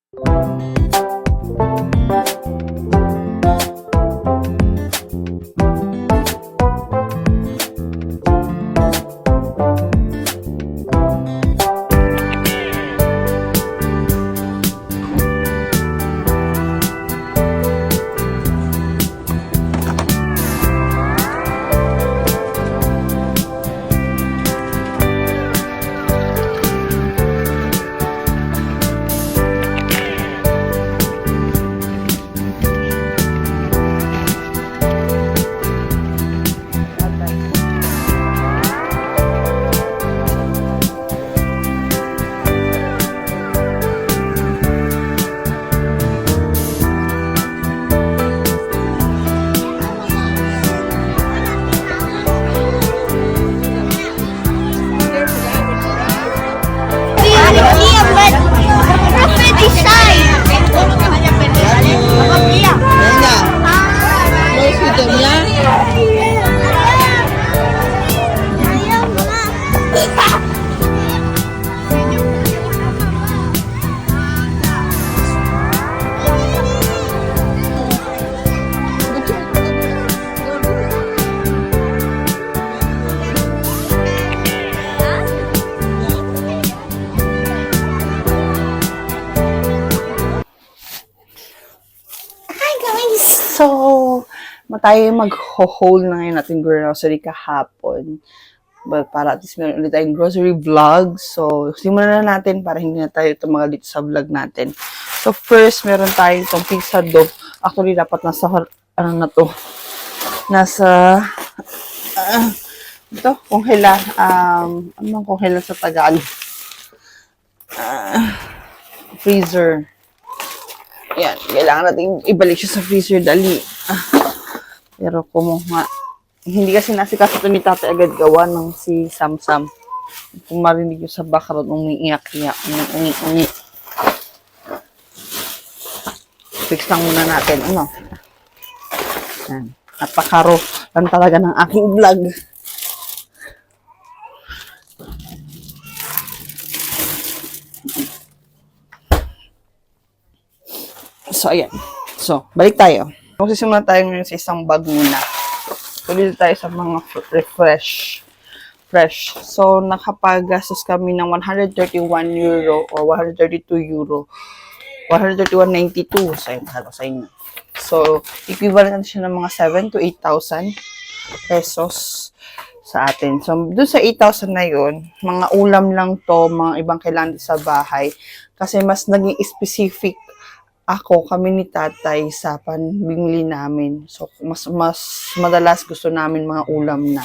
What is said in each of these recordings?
So, tayo mag-haul na ngayon natin grocery kahapon. But para at least meron ulit tayong grocery vlog. So, simulan na natin para hindi na tayo tumagal dito sa vlog natin. So, first, meron tayong itong pizza dough. Actually, dapat nasa, ano na to? Nasa, ito, konghela. Ano konghela sa Tagalog? Freezer. Yan, kailangan natin ibalik siya sa freezer dali. Pero kumuha. Hindi kasi nasikaso ito ni Tatay agad gawa ng si Samsam. Kung marinig yung sa background, umiiyak-iyak, ungi-ungi. Fix lang muna natin. Ano? Yan. Napakaro lang talaga ng aking vlog. So, ayan. So, balik tayo. Magsisimula tayo ngayon sa isang bag muna. So, dito tayo sa mga fresh. So, nakapagastos kami ng 131 euro or 132 euro. 131.92 sa inyo. So, equivalent siya ng mga 7 to 8,000 pesos sa atin. So, doon sa 8,000 na yun, mga ulam lang to, mga ibang kailangan sa bahay. Kasi mas naging specific kami ni Tatay sa panbili namin. So, mas madalas gusto namin mga ulam na.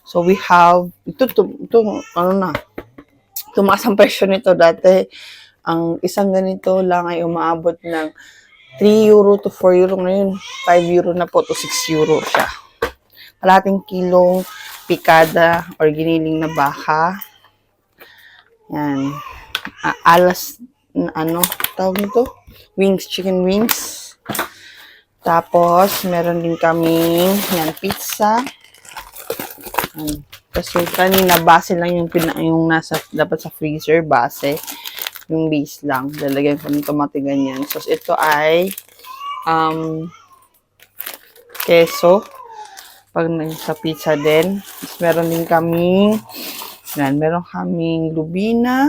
So, we have, tumaas ang presyo nito. Dati, ang isang ganito lang ay umaabot ng 3 euro to 4 euro. Ngayon, 5 euro na po to 6 euro siya. Kalating kilong pikada or giniling na baka. Yan. Alas, tawag nito? Wings, chicken wings. Tapos, meron din kaming pizza. Kasi kanina, base lang yung nasa, dapat sa freezer, base. Yung base lang. Lalagyan ko ng tomate ganyan. So, ito ay keso. Pag sa pizza din. Tapos, meron din kaming meron kaming lubina.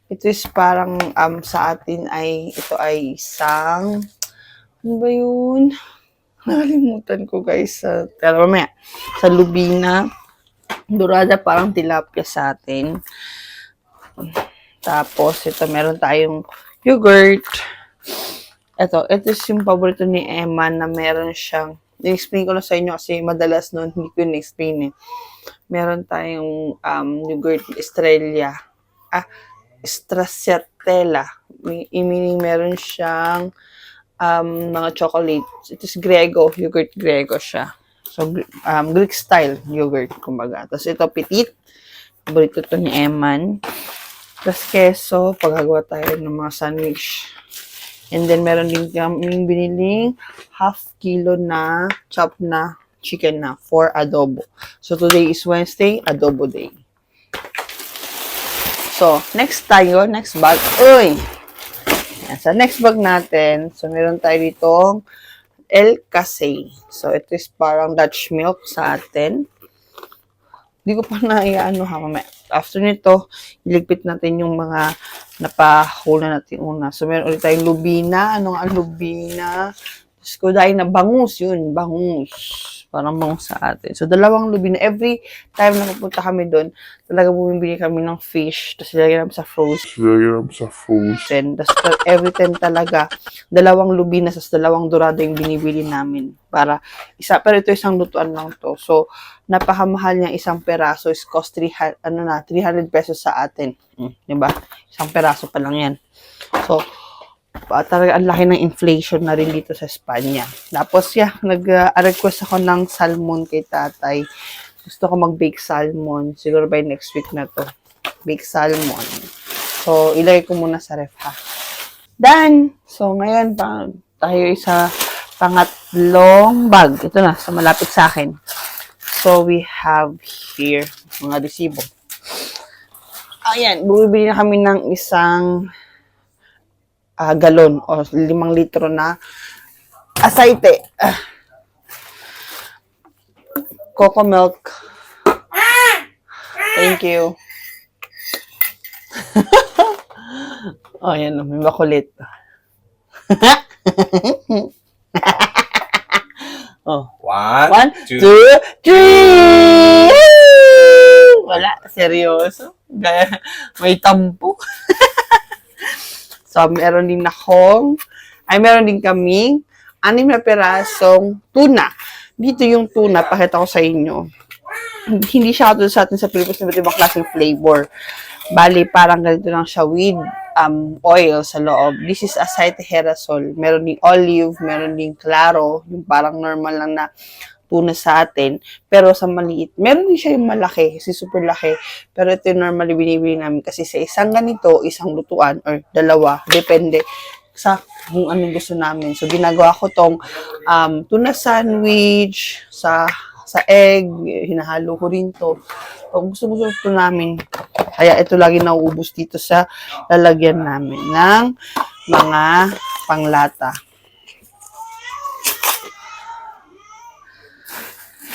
Ito is parang sa atin ay ito ay isang ano ba yun? Nakalimutan ko guys sa sa lubina. Dorada parang tilapia sa atin. Tapos ito meron tayong yogurt. Ito is yung paborito ni Emma na meron siyang i-explain ko na sa inyo kasi madalas noon hindi ko na-explain eh. Meron tayong yogurt Estrella. Stracciatella. Meaning meron siyang mga chocolate. It is Grego. Yogurt Grego siya. So, Greek style yogurt, kumbaga. Tapos ito, petit. Paborito ito ni Eman. Tapos keso, paggagawa tayo ng mga sandwich. And then, meron din kaming biniling half kilo na chop na chicken na for adobo. So, today is Wednesday, adobo day. So, next bag. Uy! Ayan. Sa next bag natin, so meron tayo ditong El Casey. So, ito is parang Dutch milk sa atin. Hindi ko pa naiano ha, mamaya. After nito, iligpit natin yung mga napahol na natin una. So, meron ulit tayong lubina. Ano nga ang lubina? Tapos ko dahil na bangus yun. Bangus. Parang bangus sa atin. So, dalawang lubina. Every time na pupunta kami doon, talaga bumibili kami ng fish. Tapos ilagay namin sa frozen. Tapos every time talaga, dalawang lubina, tapos dalawang dorado yung binibili namin. Para isa, pero ito isang lutuan lang to. So, napakamahal niya isang peraso is cost 300 pesos sa atin. Diba? Isang peraso pa lang yan. So, talaga ang laki ng inflation na rin dito sa Espanya. Tapos, nag-request ako ng salmon kay tatay. Gusto ko mag-bake salmon. Siguro by next week na to. Bake salmon. So, ilagay ko muna sa ref ha. Done! So, ngayon, tayo sa pangatlong bag. Ito na, sa malapit sa akin. So, we have here mga resibo. Ayan, bumibili na kami ng isang galon o 5 litro na aceite. Coco milk. Thank you. Oh, yan. May makulit. Oh. One, two, three! Wala. Seryoso. May tampo. So, meron din kaming 6 na perasong tuna. Dito yung tuna, pakita ko sa inyo. Hindi siya katulad sa atin sa Pilipinas, iba't ibang klaseng flavor. Bali, parang ganito lang siya with oil sa loob. This is aceite girasol. Meron ding olive, meron ding claro, yung parang normal lang na tuna sa atin. Pero sa maliit, meron din siya yung malaki, kasi super laki. Pero ito yung normally binibili namin kasi sa isang ganito, isang lutuan, or dalawa, depende sa kung anong gusto namin. So, ginagawa ko tong tuna sandwich sa egg, hinahalo ko rin to. Pag gusto ito namin, kaya ito lagi nauubos dito sa lalagyan namin ng mga panglata.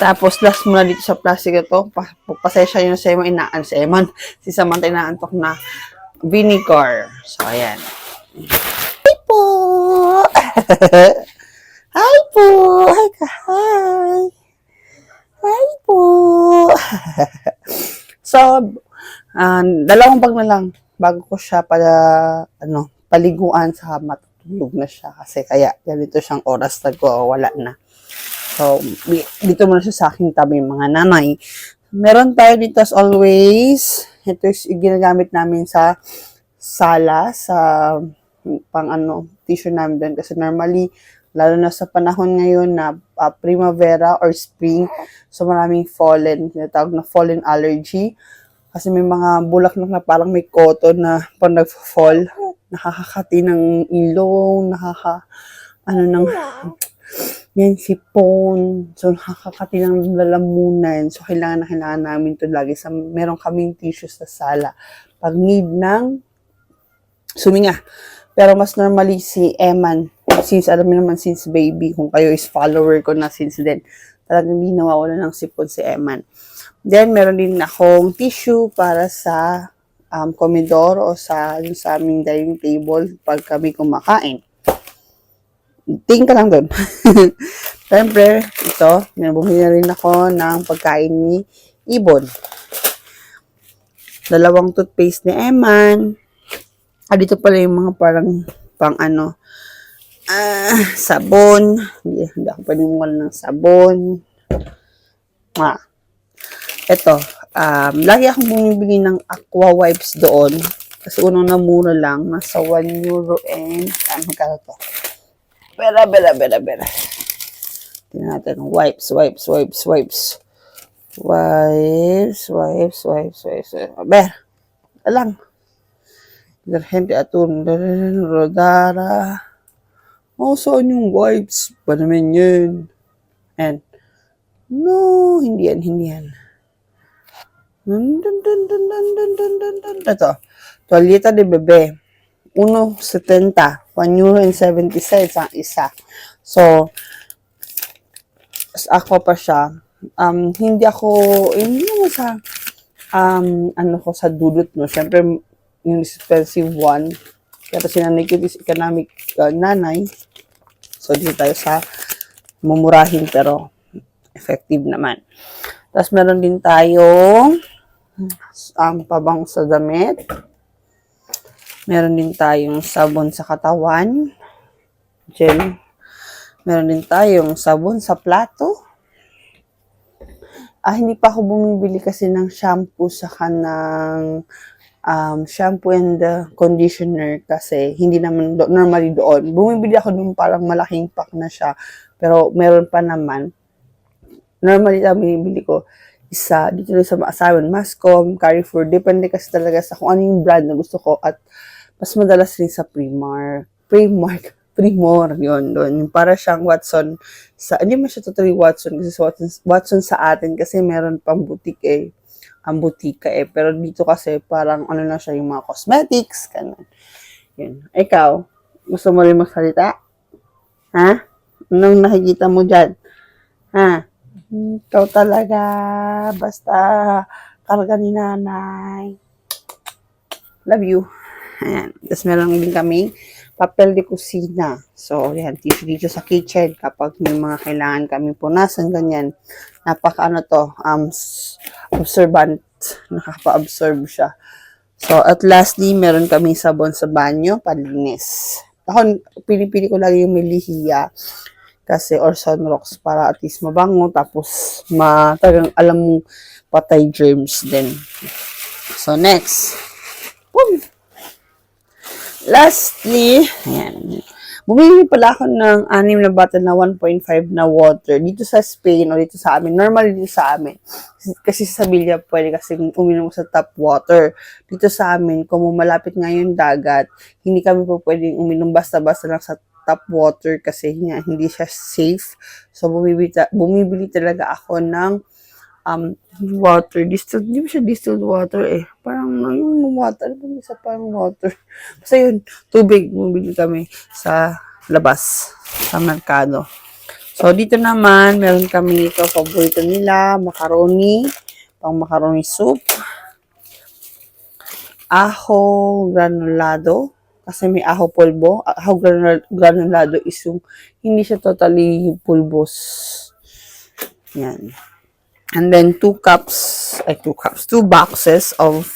Tapos, last muna dito sa plastic ito, pasensya yun sa si Samantha inaantok na vinegar. So, ayan. Hi po! Hi po! Hi! Hi po! So, dalawang bag na lang bago ko siya paliguan sa matulog na siya kasi kaya ganito siyang oras wala na. So, dito muna siya sa aking tabi, mga nanay. Meron tayo dito as always. Ito is ginagamit namin sa sala, sa tissue namin doon. Kasi normally, lalo na sa panahon ngayon na primavera or spring, so maraming tinatawag na fallen allergy. Kasi may mga bulaklak na parang may cotton na pag nag-fall, nakakakati ng ilong, yan, sipon. So, nakakakati ng lalamunan. So, kailangan namin ito lagi. Meron kaming tissue sa sala. Pag need ng suminga. Pero mas normally si Eman, since alam niyo naman since baby, kung kayo is follower ko na since then, talagang hindi nawawala ng sipon si Eman. Then, meron din akong tissue para sa komedor o sa aming dining table pag kami kumakain. Tingin ka lang doon. Siyempre, ito, bumili na rin ako ng pagkain ni Ibon. 2 toothpaste ni Eman. Dito pala yung mga parang sabon. Hindi ako pwedeng wala ng sabon. Ito, lagi akong bumibili ng aqua wipes doon. Kasi unang na mura lang. Nasa €1 and, magkano to? Bera. Tingnan natin. Wipes. Ber. Alang. Detergente atun. Rodara. Saan yung wipes? Ba naman yun? And, no, hindi yan. Ito. Toalita de bebe. 1.70. €1.70 ang isa. So, ako pa siya, hindi naman sa, ko sa dudot, no? Siyempre, yung expensive one, kaya si nanay ko is economic nanay. So, dito tayo sa mumurahin pero effective naman. Tapos, meron din tayong pabango sa damit. Meron din tayong sabon sa katawan. Gel. Meron din tayong sabon sa plato. Hindi pa ako bumibili kasi ng shampoo saka ng shampoo and conditioner kasi hindi naman normally doon. Bumibili ako ng parang malaking pack na siya. Pero meron pa naman. Normally binibili ko isa dito sa asawan, Mascom, Carrefour. Depende kasi talaga sa kung ano yung brand na gusto ko at mas madalas rin sa Primor, yun, doon. Yung para siyang Watson, hindi man siya totally Watson, kasi Watson sa atin, kasi meron pang boutique ang butika pero dito kasi parang ano na siya, yung mga cosmetics, ganun. Yun. Ikaw, gusto mo rin magsalita? Ha? Anong nakikita mo dyan? Ha? Ikaw talaga, basta karga ni nanay. Love you. Ayan. Tapos meron din kami papel de kusina. So, yan, tissue dito sa kitchen kapag may mga kailangan kami punasan, ganyan. Observant. Nakaka-absorb siya. So, at lastly, meron kami sabon sa banyo, panlinis. Ako, pinipili ko lagi yung milihiya kasi or sunrocks para at least mabango tapos talagang alam mo patay germs din. So, next. Boom! Lastly, ayan. Bumili pala ako ng 6 na bottle na 1.5 na water dito sa Spain o dito sa amin. Normally dito sa amin. Kasi sa Sevilla pwede kasi uminom sa tap water. Dito sa amin, kung malapit nga yung dagat, hindi kami po pwedeng uminom basta-basta lang sa tap water kasi hindi siya safe. So, bumibili talaga ako ng water, distilled, hindi ba siya distilled water parang yung water, ano sa parang water, basta yun, tubig, bumili kami sa labas, sa merkado. So, dito naman, meron kami ito, paborito nila, macaroni, pang macaroni soup, aho granulado, kasi may aho polvo, aho granulado is yung, hindi siya totally pulbos, yan. And then, 2 boxes of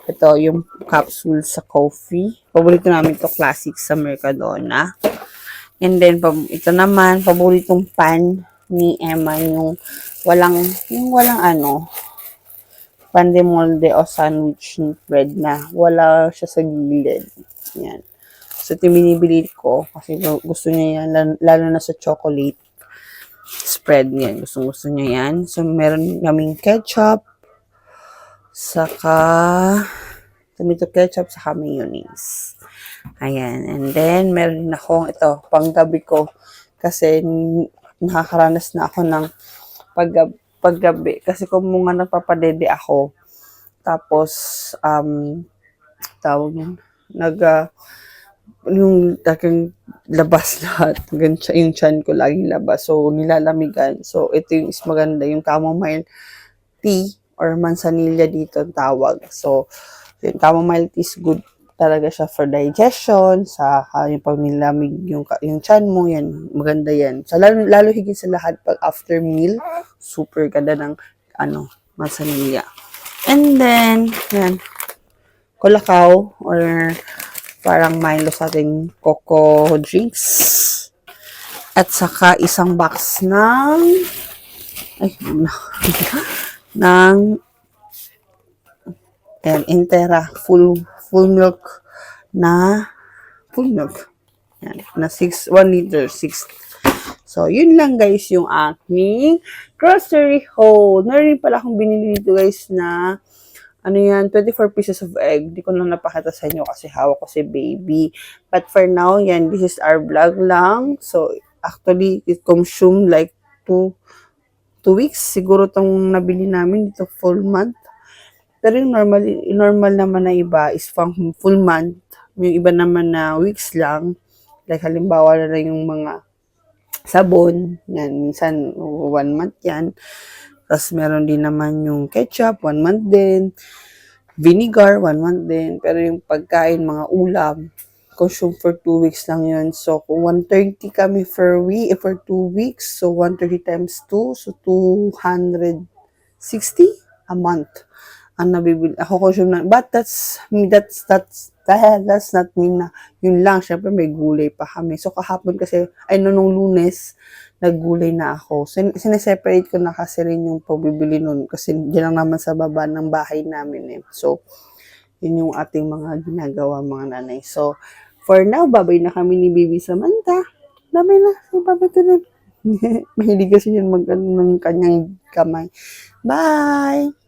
ito, yung capsule sa coffee. Paborito namin ito, classic sa Mercadona. And then, ito naman, paboritong pan ni Emma, yung walang pan de molde o sandwich bread na wala siya sa gilid. Yan. So, ito binibili ko kasi gusto niya yan, lalo na sa chocolate spread niyan. Gusto niya yan. So, meron kaming ketchup, saka tomato ketchup, saka mayonnaise. Ayan. And then, meron din akong ito, panggabi ko. Kasi, nakakaranas na ako ng paggabi. Kasi kung mga nagpapadede ako, tapos, tawag yun, yung tagang labas lahat. Yung chan ko laging labas. So, nilalamigan. So, ito yung is maganda. Yung chamomile tea or manzanilla dito ang tawag. So, yung chamomile tea is good talaga siya for digestion. Sa yung pag nilamig yung chan mo, yan. Maganda yan. So, lalo higit sa lahat pag after meal, super ganda ng manzanilla. And then, yan. Colacao or parang Milo sa ating coco drinks. At saka isang box ng Intera full milk na yan, na 1 liter 6. So, yun lang guys yung aking grocery haul. Meron pala akong binili dito guys na 24 pieces of egg. Di ko lang napakita sa inyo kasi hawak ko si baby. But for now, yan, this is our vlog lang. So, actually, it consumed like 2 weeks. Siguro itong nabili namin dito full month. Pero yung normal naman na iba is full month. Yung iba naman na weeks lang, like halimbawa na lang yung mga sabon, yan, minsan 1 month yan. Tapos meron din naman yung ketchup, 1 month din. Vinegar, 1 month din. Pero yung pagkain, mga ulam, consume for 2 weeks lang yun. So, kung 130 kami for 2 weeks, so 130 times 2, so 260 a month ang nabibili. Ako consume na. But that's not mean na yun lang. Syempre may gulay pa kami. So, kahapon kasi, nung Lunes, naggulay na ako. So, sineseparate ko na kasi rin yung pagbibili nun. Kasi dyan lang naman sa baba ng bahay namin eh. So, yun yung ating mga ginagawa mga nanay. So, for now, babay na kami ni Baby Samantha. Babay na. Si Babay to na. Mahilig kasi yun ng kanyang kamay. Bye!